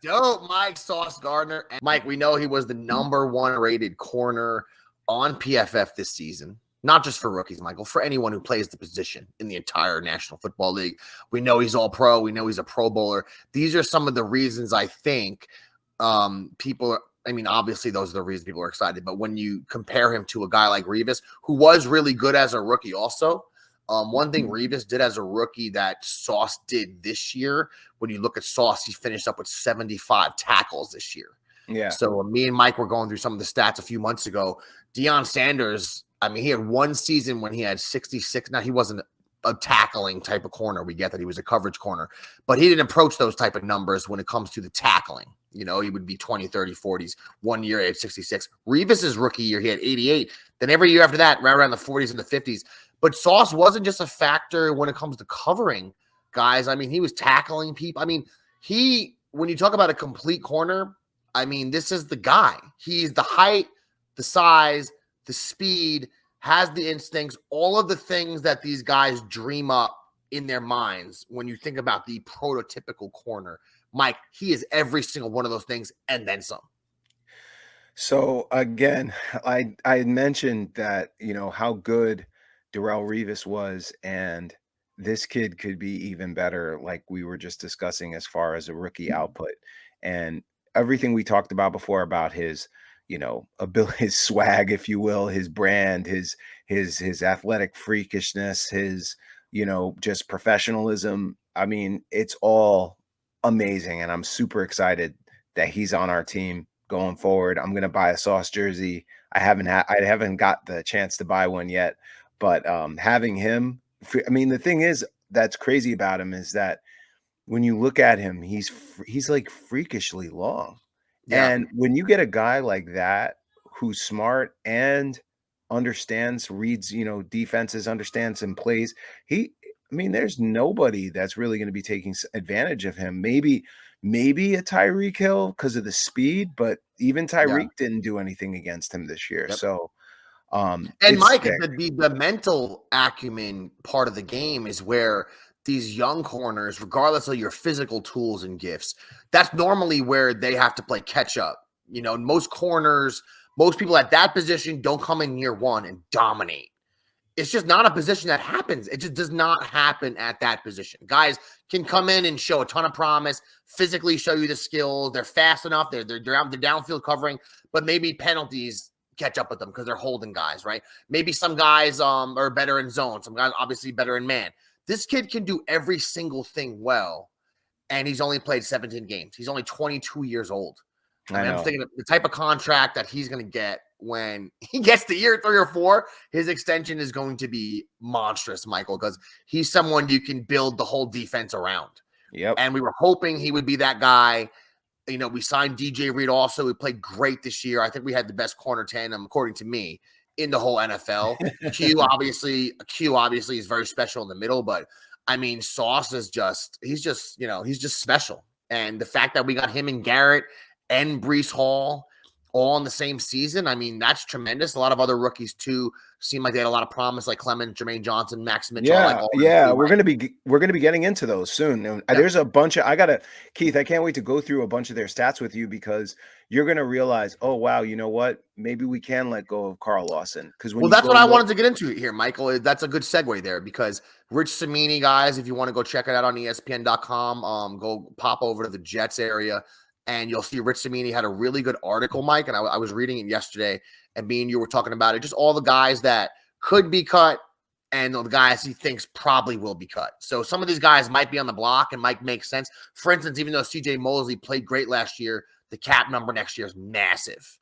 Dope, Mike Sauce Gardner. And Mike, we know he was the #1 rated corner on PFF this season. Not just for rookies, Michael, for anyone who plays the position in the entire National Football League. We know he's all pro. We know he's a Pro Bowler. These are some of the reasons I think people are, I mean, obviously those are the reasons people are excited. But when you compare him to a guy like Revis, who was really good as a rookie also, one thing Revis did as a rookie that Sauce did this year, when you look at Sauce, he finished up with 75 tackles this year. Yeah. So me and Mike were going through some of the stats a few months ago. Deion Sanders, I mean, he had one season when he had 66. Now, he wasn't a tackling type of corner. We get that he was a coverage corner, but he didn't approach those type of numbers when it comes to the tackling. You know, he would be 20, 30, 40s. 1 year, he had 66. Revis's rookie year, he had 88. Then every year after that, right around the 40s and the 50s. But Sauce wasn't just a factor when it comes to covering guys. I mean, he was tackling people. I mean, when you talk about a complete corner, I mean, this is the guy. He's the height, the size, the speed, has the instincts, all of the things that these guys dream up in their minds when you think about the prototypical corner. Mike, he is every single one of those things and then some. So again, I had mentioned that, you know, how good Darrelle Revis was, and this kid could be even better, like we were just discussing as far as a rookie output. And everything we talked about before about his, you know, ability, his swag, if you will, his brand, his athletic freakishness, his, you know, just professionalism. I mean, it's all amazing, and I'm super excited that he's on our team going forward. I'm gonna buy a Sauce jersey. I haven't got the chance to buy one yet, but having him, I mean, the thing is that's crazy about him is that when you look at him, he's like freakishly long. Yeah. And when you get a guy like that who's smart and understands, reads, you know, defenses, understands and plays, I mean, there's nobody that's really going to be taking advantage of him. Maybe a Tyreek Hill because of the speed, but even Tyreek didn't do anything against him this year. Yep. So, and Mike, the mental acumen part of the game is where these young corners, regardless of your physical tools and gifts, that's normally where they have to play catch up. You know, most corners, most people at that position don't come in year one and dominate. It's just not a position that happens. It just does not happen at that position. Guys can come in and show a ton of promise, physically show you the skills. They're fast enough. They're downfield covering, but maybe penalties catch up with them because they're holding guys, right? Maybe some guys are better in zone. Some guys obviously better in man. This kid can do every single thing well, and he's only played 17 games. He's only 22 years old. I mean, I'm thinking of the type of contract that he's going to get when he gets to year 3 or 4. His extension is going to be monstrous, Michael, because he's someone you can build the whole defense around. Yep. And we were hoping he would be that guy. You know, we signed DJ Reed also. He played great this year. I think we had the best corner tandem, according to me, in the whole NFL. Q obviously is very special in the middle, but I mean, Sauce is he's just special. And the fact that we got him and Garrett and Breece Hall all in the same season, I mean, that's tremendous. A lot of other rookies too seem like they had a lot of promise, like Clemens, Jermaine Johnson, Max Mitchell. We're gonna be getting into those soon. And there's a bunch of Keith, I can't wait to go through a bunch of their stats with you, because you're gonna realize, oh wow, you know what? Maybe we can let go of Carl Lawson. Because that's what I wanted to get into here, Michael. That's a good segue there, because Rich Cimini, guys, if you want to go check it out on ESPN.com, go pop over to the Jets area. And you'll see Rich Cimini had a really good article, Mike, and I was reading it yesterday, and me and you were talking about it, just all the guys that could be cut and the guys he thinks probably will be cut. So some of these guys might be on the block and might make sense. For instance, even though C.J. Mosley played great last year, the cap number next year is massive.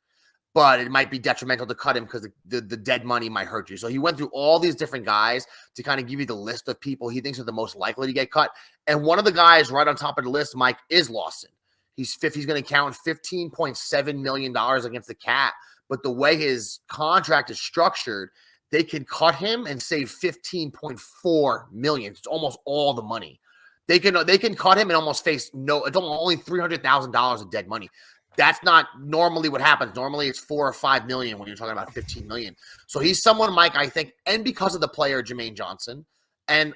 But it might be detrimental to cut him because the dead money might hurt you. So he went through all these different guys to kind of give you the list of people he thinks are the most likely to get cut. And one of the guys right on top of the list, Mike, is Lawson. He's going to count $15.7 million against the cap. But the way his contract is structured, they can cut him and save $15.4 million. It's almost all the money. They can cut him and almost face it's only $300,000 of dead money. That's not normally what happens. Normally it's $4 or $5 million when you're talking about $15 million. So he's someone, Mike, I think, and because of the player Jermaine Johnson, and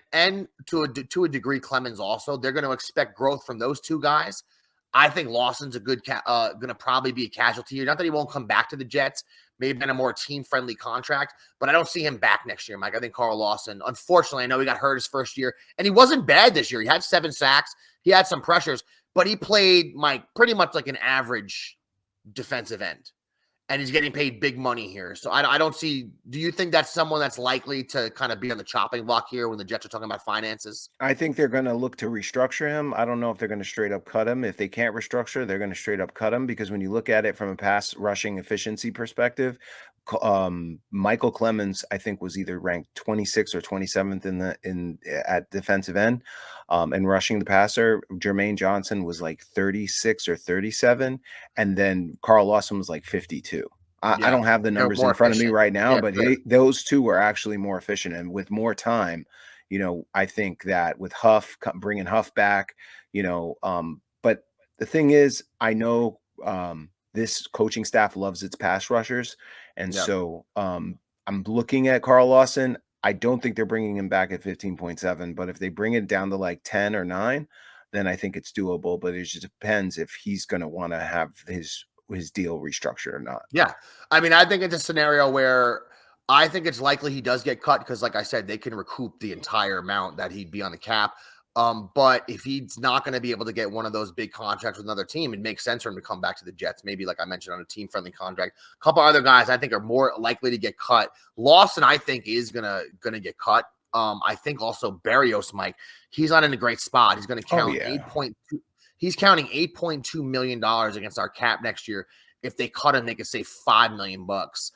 to a degree Clemens also, they're going to expect growth from those two guys. I think Lawson's a good going to probably be a casualty here. Not that he won't come back to the Jets, maybe in a more team-friendly contract, but I don't see him back next year, Mike. I think Carl Lawson, unfortunately, I know he got hurt his first year, and he wasn't bad this year. He had 7 sacks. He had some pressures, but he played, Mike, pretty much like an average defensive end, and he's getting paid big money here. So I don't see – do you think that's someone that's likely to kind of be on the chopping block here when the Jets are talking about finances? I think they're going to look to restructure him. I don't know if they're going to straight up cut him. If they can't restructure, they're going to straight up cut him, because when you look at it from a pass rushing efficiency perspective, Michael Clemens, I think, was either ranked 26th or 27th at defensive end, and rushing the passer. Jermaine Johnson was like 36 or 37, and then Carl Lawson was like 52. I don't have the numbers in front of me right now, but those two were actually more efficient, and with more time, I think that with Huff, bringing Huff back, but the thing is, I know this coaching staff loves its pass rushers. And so I'm looking at Carl Lawson. I don't think they're bringing him back at 15.7, but if they bring it down to like 10 or 9, then I think it's doable. But it just depends if he's going to want to have his deal restructured or not. Yeah. I mean, I think it's a scenario where I think it's likely he does get cut because, like I said, they can recoup the entire amount that he'd be on the cap. But if he's not going to be able to get one of those big contracts with another team, it makes sense for him to come back to the Jets. Maybe, like I mentioned, on a team-friendly contract. A couple other guys I think are more likely to get cut. Lawson, I think, is gonna get cut. I think also Berrios, Mike, he's not in a great spot. He's going to count 8.2. He's counting $8.2 million against our cap next year. If they cut him, they could save $5 million.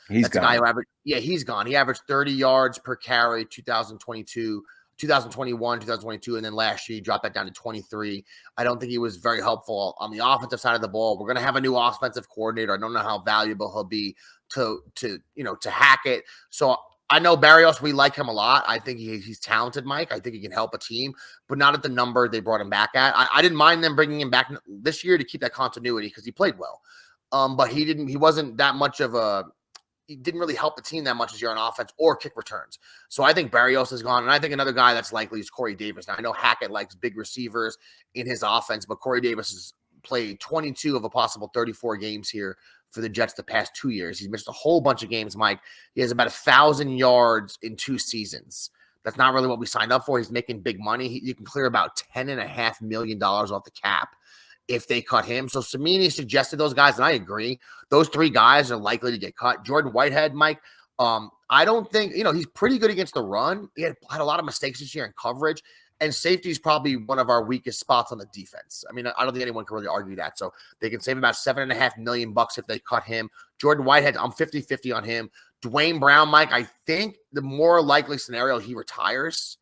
He's gone. A guy who averaged, he's gone. He averaged 30 yards per carry 2021, 2022, and then last year he dropped that down to 23. I don't think he was very helpful on the offensive side of the ball. We're going to have a new offensive coordinator. I don't know how valuable he'll be to Hackett. So I know Berrios, we like him a lot. I think he's talented, Mike. I think he can help a team, but not at the number they brought him back at. I didn't mind them bringing him back this year to keep that continuity because he played well. But he wasn't that much of he didn't really help the team that much this year on offense or kick returns. So I think Berrios is gone. And I think another guy that's likely is Corey Davis. Now, I know Hackett likes big receivers in his offense, but Corey Davis has played 22 of a possible 34 games here for the Jets the past 2 years. He's missed a whole bunch of games, Mike. He has about 1,000 yards in 2 seasons. That's not really what we signed up for. He's making big money. You can clear about $10.5 million off the cap if they cut him. So Cimini suggested those guys, and I agree. Those 3 guys are likely to get cut. Jordan Whitehead, Mike, I don't think, he's pretty good against the run. He had a lot of mistakes this year in coverage. And safety is probably one of our weakest spots on the defense. I mean, I don't think anyone can really argue that. So they can save about $7.5 million if they cut him. Jordan Whitehead, I'm 50-50 on him. Dwayne Brown, Mike, I think the more likely scenario, he retires.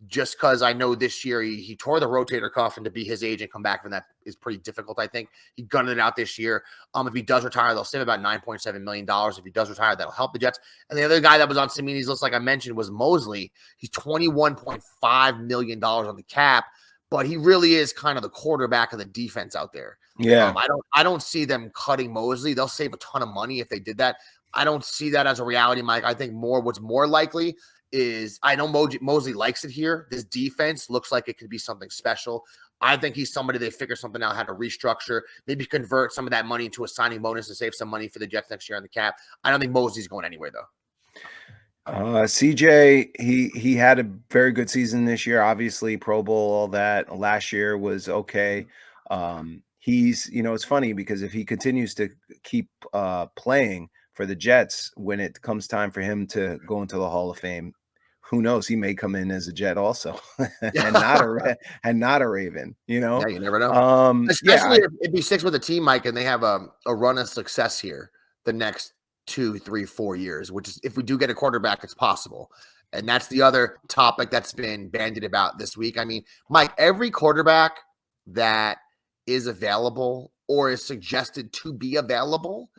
Just because I know this year he tore the rotator cuff, and to be his age and come back from that is pretty difficult, I think. He gunned it out this year. If he does retire, they'll save about $9.7 million. If he does retire, that'll help the Jets. And the other guy that was on Samini's list, like I mentioned, was Mosley. He's $21.5 million on the cap, but he really is kind of the quarterback of the defense out there. Yeah. I don't see them cutting Mosley. They'll save a ton of money if they did that. I don't see that as a reality, Mike. I think what's more likely is I know Mosley likes it here. This defense looks like it could be something special. I think he's somebody they figure something out how to restructure, maybe convert some of that money into a signing bonus to save some money for the Jets next year on the cap. I don't think Mosley's going anywhere, though. CJ, he had a very good season this year. Obviously, Pro Bowl, all that. Last year was okay. He's, it's funny because if he continues to keep playing for the Jets, when it comes time for him to go into the Hall of Fame, who knows? He may come in as a Jet also, and not a Raven. Yeah, you never know. Especially if he sticks with the team, Mike, and they have a run of success here the next 2, 3, 4 years. Which is, if we do get a quarterback, it's possible. And that's the other topic that's been bandied about this week. I mean, Mike, every quarterback that is available or is suggested to be available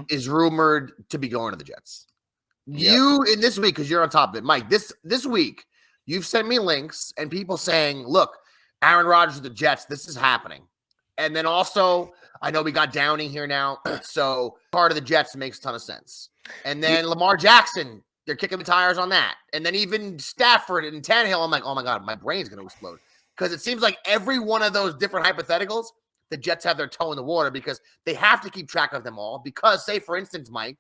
is rumored to be going to the Jets. You in this week, because you're on top of it, Mike, this week, you've sent me links and people saying, look, Aaron Rodgers of the Jets, this is happening. And then also, I know we got Downing here now, so part of the Jets makes a ton of sense. And then Lamar Jackson, they're kicking the tires on that. And then even Stafford and Tannehill, I'm like, oh my God, my brain's going to explode. Because it seems like every one of those different hypotheticals, the Jets have their toe in the water because they have to keep track of them all. Because, say, for instance, Mike,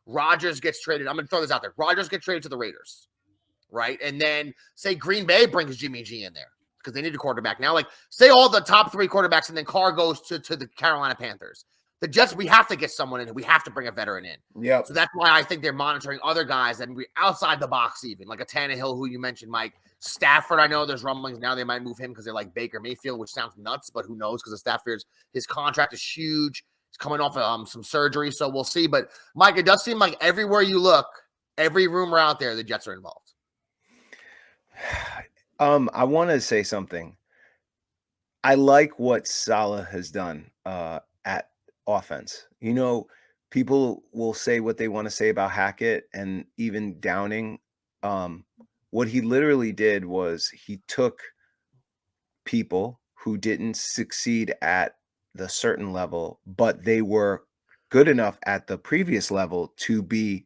Rodgers gets traded. I'm going to throw this out there. Rodgers gets traded to the Raiders, right? And then, say, Green Bay brings Jimmy G in there because they need a quarterback. Now, like, say all the top 3 quarterbacks and then Carr goes to the Carolina Panthers. The Jets, we have to get someone in. We have to bring a veteran in. Yeah. So that's why I think they're monitoring other guys that we outside the box even, like a Tannehill, who you mentioned, Mike. Stafford, I know there's rumblings now they might move him because they like Baker Mayfield, which sounds nuts, but who knows? Because of Stafford's his contract is huge. He's coming off of some surgery, so we'll see. But Mike, it does seem like everywhere you look, every rumor out there, the Jets are involved. I want to say something. I like what Saleh has done at offense. People will say what they want to say about Hackett and even Downing. What he literally did was he took people who didn't succeed at the certain level, but they were good enough at the previous level to be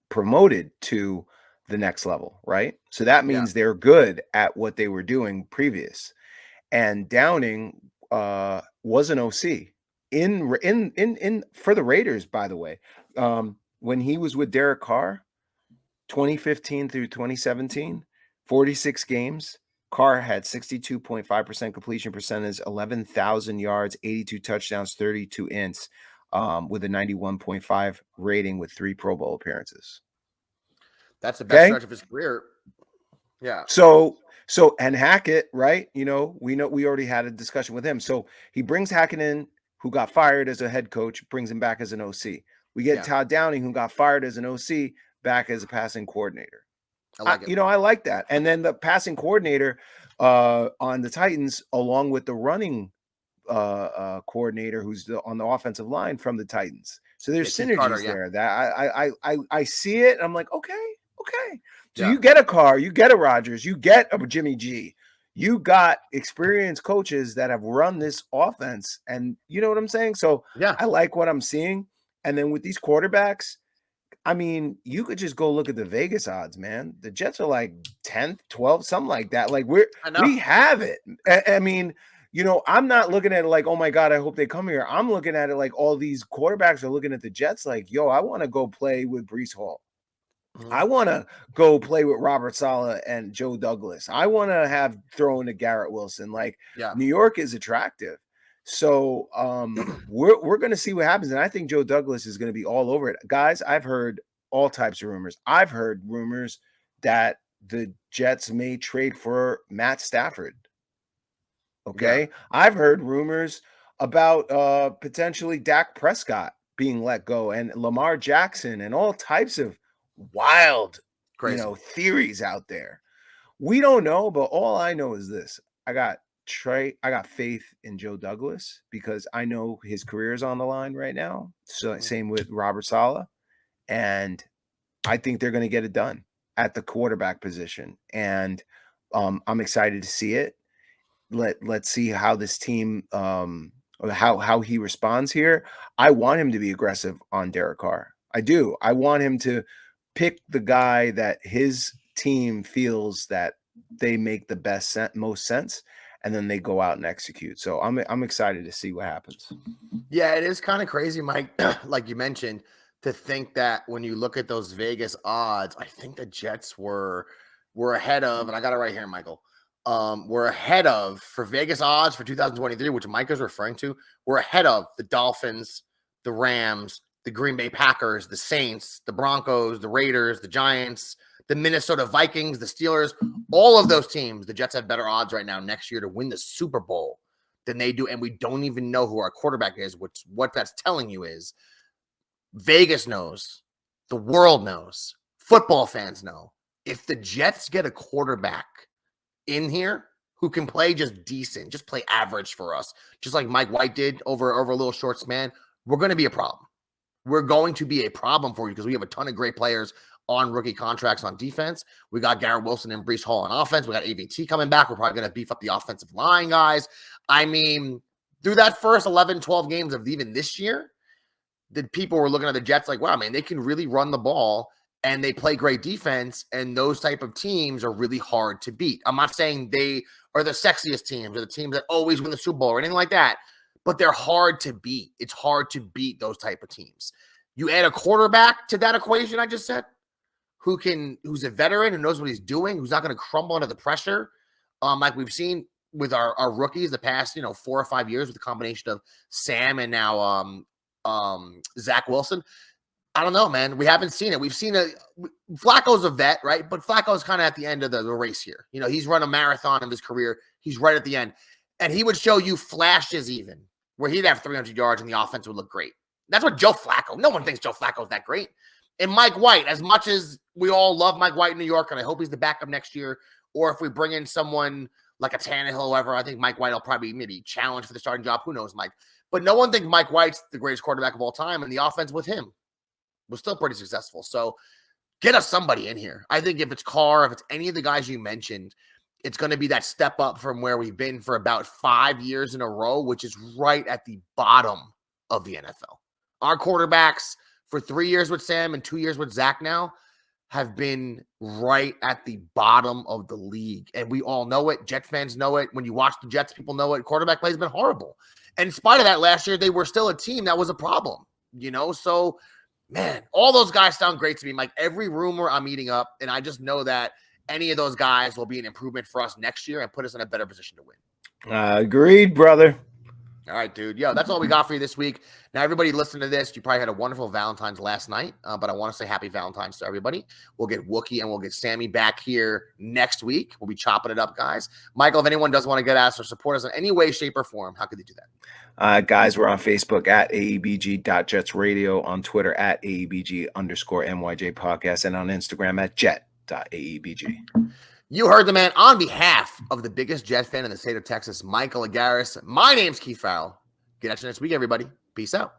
promoted to the next level, right? So that means they're good at what they were doing previous. And Downing was an OC in for the Raiders, by the way. When he was with Derek Carr, 2015 through 2017, 46 games. Carr had 62.5% completion percentage, 11,000 yards, 82 touchdowns, 32 ints, with a 91.5 rating with 3 Pro Bowl appearances. That's the best stretch of his career. Yeah. So and Hackett, right? We already had a discussion with him. So he brings Hackett in, who got fired as a head coach, brings him back as an OC. We get Todd Downing, who got fired as an OC, back as a passing coordinator. I like it. I like that. And then the passing coordinator on the Titans, along with the running coordinator who's on the offensive line from the Titans. So there's synergies there that I see it. I'm like, okay. So you get a Carr, you get a Rodgers, you get a Jimmy G. You got experienced coaches that have run this offense, and you know what I'm saying? So I like what I'm seeing. And then with these quarterbacks, I mean, you could just go look at the Vegas odds, man. The Jets are like 10th, 12th, something like that. Like we have it. I mean, I'm not looking at it like, oh my God, I hope they come here. I'm looking at it like all these quarterbacks are looking at the Jets like, yo, I want to go play with Breece Hall. I want to go play with Robert Saleh and Joe Douglas. I want to have thrown to Garrett Wilson. Like New York is attractive. So we're going to see what happens. And I think Joe Douglas is going to be all over it. Guys, I've heard all types of rumors. I've heard rumors that the Jets may trade for Matt Stafford. Okay. Yeah. I've heard rumors about potentially Dak Prescott being let go and Lamar Jackson and all types of wild, theories out there. We don't know, but all I know is this. I got faith in Joe Douglas because I know his career is on the line right now. So same with Robert Saleh. And I think they're going to get it done at the quarterback position. And I'm excited to see it. Let's see how this team how he responds here. I want him to be aggressive on Derek Carr. I do. I want him to pick the guy that his team feels that they make the most sense, and then they go out and execute. So I'm excited to see what happens. Yeah, it is kind of crazy, Mike, like you mentioned, to think that when you look at those Vegas odds, I think the Jets were ahead of, and I got it right here, Michael. We're ahead of, for Vegas odds for 2023, which Mike is referring to, we're ahead of the Dolphins, the Rams, the Green Bay Packers, the Saints, the Broncos, the Raiders, the Giants, the Minnesota Vikings, the Steelers, all of those teams. The Jets have better odds right now next year to win the Super Bowl than they do, and we don't even know who our quarterback is, which what that's telling you is Vegas knows, the world knows, football fans know. If the Jets get a quarterback in here who can play just decent, just play average for us, just like Mike White did over a little short span, we're going to be a problem. We're going to be a problem for you because we have a ton of great players on rookie contracts on defense. We got Garrett Wilson and Breece Hall on offense. We got A.B.E.G coming back. We're probably going to beef up the offensive line, guys. I mean, through that first 11, 12 games of even this year, the people were looking at the Jets like, wow, man, they can really run the ball and they play great defense, and those type of teams are really hard to beat. I'm not saying they are the sexiest teams or the teams that always win the Super Bowl or anything like that, but they're hard to beat. It's hard to beat those type of teams. You add a quarterback to that equation I just said, who's a veteran, who knows what he's doing, who's not going to crumble under the pressure, like we've seen with our rookies the past 4 or 5 years with the combination of Sam and now Zach Wilson. I don't know, man. We haven't seen it. We've seen Flacco's a vet, right? But Flacco's kind of at the end of the race here. He's run a marathon in his career. He's right at the end. And he would show you flashes even where he'd have 300 yards and the offense would look great. That's what Joe Flacco. No one thinks Joe Flacco's that great. And Mike White, as much as we all love Mike White in New York, and I hope he's the backup next year, or if we bring in someone like a Tannehill or whatever, I think Mike White will probably maybe challenge for the starting job. Who knows, Mike? But no one thinks Mike White's the greatest quarterback of all time, and the offense with him was still pretty successful. So get us somebody in here. I think if it's Carr, if it's any of the guys you mentioned, it's going to be that step up from where we've been for about 5 years in a row, which is right at the bottom of the NFL. Our quarterbacks for 3 years with Sam and 2 years with Zach now have been right at the bottom of the league. And we all know it. Jets fans know it. When you watch the Jets, people know it. Quarterback play has been horrible. And in spite of that, last year, they were still a team that was a problem, So, man, all those guys sound great to me, Mike. Every rumor I'm eating up, and I just know that any of those guys will be an improvement for us next year and put us in a better position to win. Agreed, brother. All right, dude. Yo, that's all we got for you this week. Now, everybody listening to this, you probably had a wonderful Valentine's last night, but I want to say happy Valentine's to everybody. We'll get Wookie and we'll get Sammy back here next week. We'll be chopping it up, guys. Michael, if anyone does want to get us or support us in any way, shape, or form, how could they do that? Guys, we're on Facebook at AEBG.JetsRadio, on Twitter at AEBG_NYJ podcast, and on Instagram at Jet.AEBG. You heard the man. On behalf of the biggest Jet fan in the state of Texas, Michael Agaris, my name's Keith Farrell. Get at you next week, everybody. Peace out.